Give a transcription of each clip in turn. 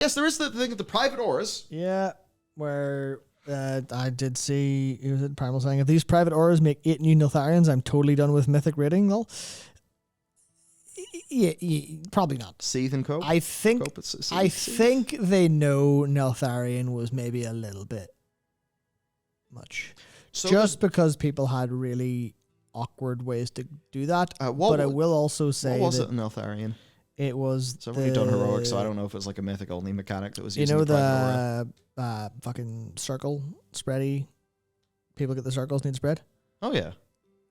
Yes, there is the thing of the private auras. Yeah, where I did see, it was Primal saying, if these private auras make 8 new Neltharions, I'm totally done with Mythic rating. Well, yeah, probably not. Seath and Cope. I think Cope, it's I Seath. think they know Neltharion was maybe a little bit much. So Just because people had really awkward ways to do that. But I will also say what was that it in Eltharion? it was So I've already done heroic, so I don't know if it's like a mythic only mechanic that was you using know the private aura. the fucking circle spready. People get the circles need spread. Oh yeah.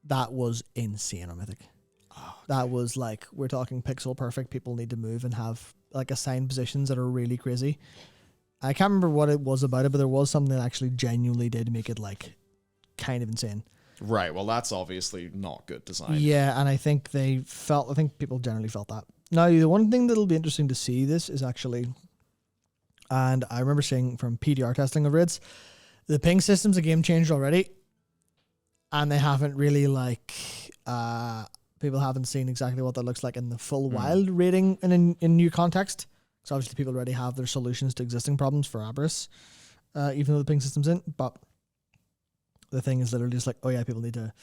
That was insane on Mythic. That was like, we're talking pixel perfect. People need to move and have like assigned positions that are really crazy. I can't remember what it was about it, but there was something that actually genuinely did make it like kind of insane. Right. Well, that's obviously not good design. Yeah, and I think people generally felt that. Now, the one thing that'll be interesting to see this is actually, and I remember seeing from PDR testing of raids, the ping system's a game changer already, and they haven't really people haven't seen exactly what that looks like in the full wild rating in new context. So obviously people already have their solutions to existing problems for Aberrus, even though the ping system's in. But the thing is literally just like, oh yeah, people need to...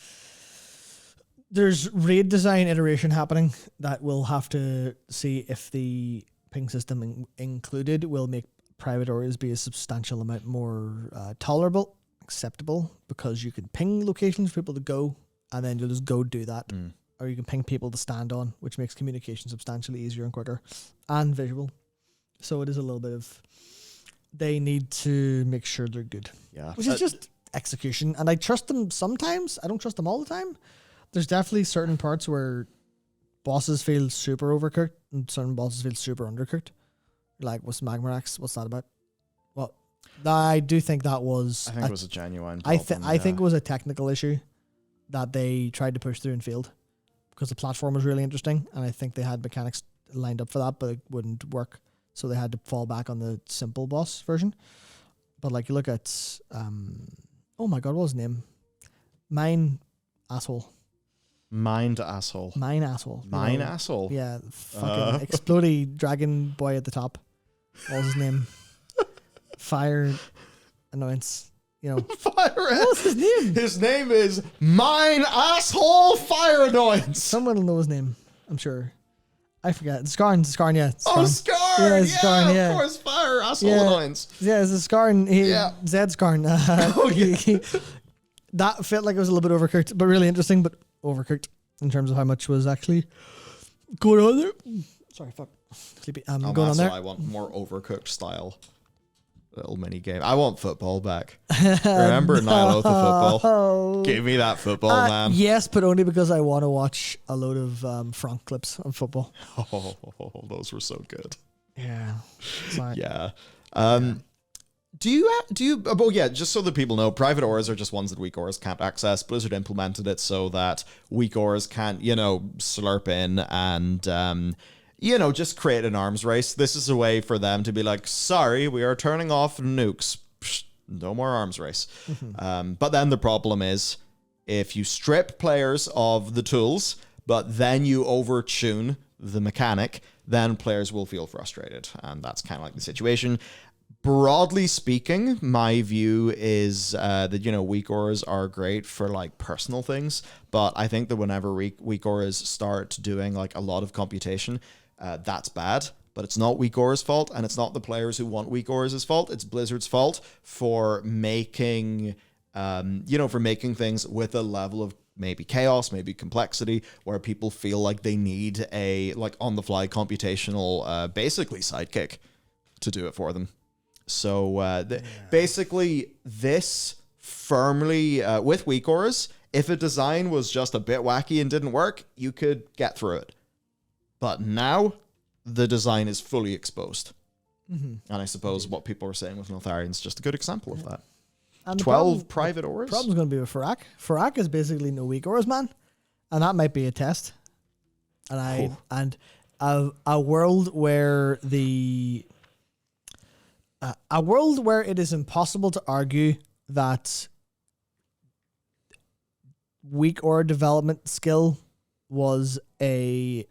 There's raid design iteration happening that we'll have to see if the ping system included will make private auras be a substantial amount more tolerable, acceptable, because you can ping locations for people to go, and then you'll just go do that. Or you can ping people to stand on, which makes communication substantially easier and quicker, and visual. So it is a little bit of, they need to make sure they're good. Yeah. Which is just execution. And I trust them sometimes. I don't trust them all the time. There's definitely certain parts where bosses feel super overcooked and certain bosses feel super undercooked. Like, what's Magmarax? What's that about? Well, I do think that was... I think it was a genuine I problem, think it was a technical issue that they tried to push through and failed. Because the platform was really interesting, and I think they had mechanics lined up for that, but it wouldn't work. So they had to fall back on the simple boss version. But like, you look at, oh my god, what was his name? Mine Asshole. Mind Asshole. Mine Asshole. Mine Asshole. Yeah, fucking explodey dragon boy at the top. What was his name? Fire Annoyance. You know, Fire. what was his name? His name is Mine Asshole Fire Annoyance. Someone will know his name, I'm sure. I forget. Skarn, yeah. Skarn. Oh, Skarn! Yeah, Yeah, Skarn, yeah. of course, Fire Asshole Yeah. Annoyance. Yeah, it's a Skarn. Zed Skarn. Oh, yeah. That felt like it was a little bit overcooked, but really interesting, but overcooked in terms of how much was actually going on there. Sorry, fuck. Sleepy. Going on That's there. why I want more overcooked style little mini game. I want football back. Remember Nyloth the football? Give me that football, man. Yes, but only because I want to watch a load of Frank clips on football. Oh, those were so good. Yeah. Sorry. Yeah. Do you, well, yeah, just so that people know, private auras are just ones that weak auras can't access. Blizzard implemented it so that weak auras can't, slurp in and, just create an arms race. This is a way for them to be like, sorry, we are turning off nukes. Psh, no more arms race. But then the problem is, if you strip players of the tools, but then you overtune the mechanic, then players will feel frustrated. And that's kind of like the situation. Broadly speaking, my view is that, weak auras are great for like personal things. But I think that whenever weak auras start doing like a lot of computation, that's bad. But it's not weak aura's fault, and it's not the players who want weak auras' fault. It's Blizzard's fault for making, making things with a level of maybe chaos, maybe complexity, where people feel like they need a like on-the-fly computational, basically sidekick to do it for them. So basically, this firmly with weak auras, if a design was just a bit wacky and didn't work, you could get through it. But now, the design is fully exposed. And I suppose what people are saying with Neltharion is just a good example of that. And 12 private auras? The problem's going to be with Farak. Farak is basically no weak auras, man. And that might be a test. And a world where a world where it is impossible to argue that weak aura development skill was a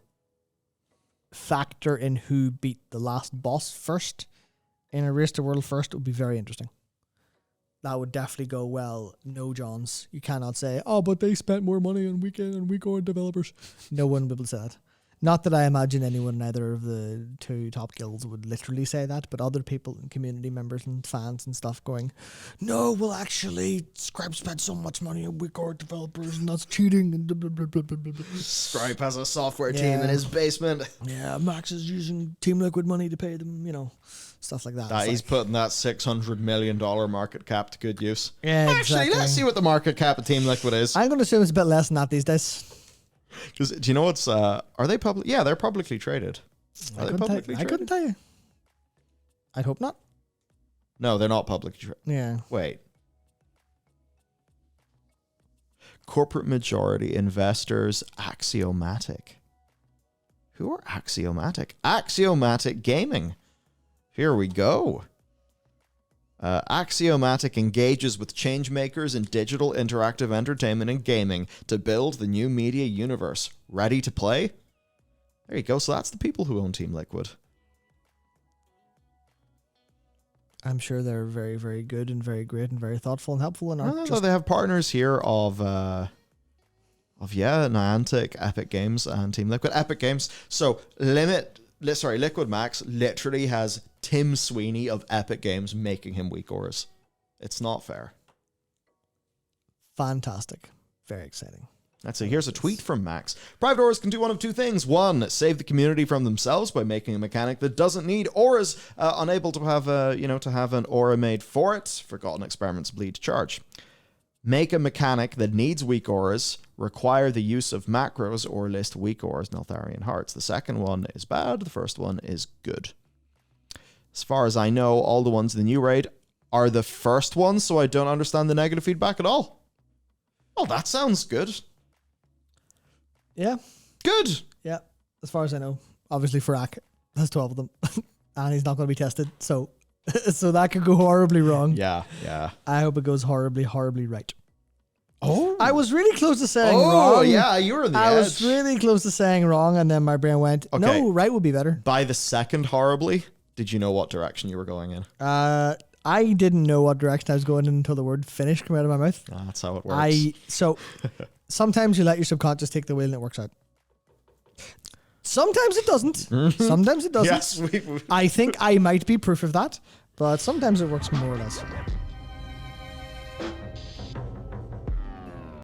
factor in who beat the last boss first in a race to world first would be very interesting. That would definitely go well. No, Johns. You cannot say, oh, but they spent more money on weekend and week-on developers. No one will be able to say that. Not that I imagine anyone in either of the two top guilds would literally say that, but other people and community members and fans and stuff going, no, well, actually, Scribe spent so much money on week-on developers and that's cheating. And blah, blah, blah, blah, blah, blah. Scribe has a software team in his basement. Yeah, Max is using Team Liquid money to pay them, stuff like that. He's putting that $600 million market cap to good use. Yeah, Actually, exactly. let's see what the market cap of Team Liquid is. I'm going to assume it's a bit less than that these days. Because do you know what's? Are they public? Yeah, they're publicly traded. Are they publicly I traded? couldn't tell you. I'd hope not. No, they're not publicly traded. Yeah. Wait. Corporate majority investors, Axiomatic. Who are Axiomatic? Axiomatic Gaming. Here we go. Axiomatic engages with changemakers in digital interactive entertainment and gaming to build the new media universe. Ready to play? There you go. So that's the people who own Team Liquid. I'm sure they're very, very good and very great and very thoughtful and helpful. And No, they have partners here of Niantic, Epic Games, and Team Liquid. Epic Games. So Liquid Max literally has Tim Sweeney of Epic Games making him weak auras. It's not fair. Fantastic. Very exciting. That's it. Here's a tweet from Max. Private auras can do one of two things. One, save the community from themselves by making a mechanic that doesn't need auras, unable to have an aura made for it. Forgotten Experiments Bleed to Charge. Make a mechanic that needs weak auras, require the use of macros, or list weak auras, Neltharion Hearts. The second one is bad. The first one is good. As far as I know, all the ones in the new raid are the first ones, so I don't understand the negative feedback at all. Oh, that sounds good. Yeah. Good. Yeah. As far as I know. Obviously, Farak has 12 of them. And he's not going to be tested. So that could go horribly wrong. Yeah. I hope it goes horribly, horribly right. Oh. I was really close to saying wrong. Oh, yeah, you were on the edge. I was really close to saying wrong, and then my brain went, Okay. no, right would be better. By the second horribly, did you know what direction you were going in? I didn't know what direction I was going in until the word finish came out of my mouth. That's how it works. So sometimes you let your subconscious take the wheel and it works out. Sometimes it doesn't. Sometimes it doesn't. Yes, I think I might be proof of that, but sometimes it works more or less.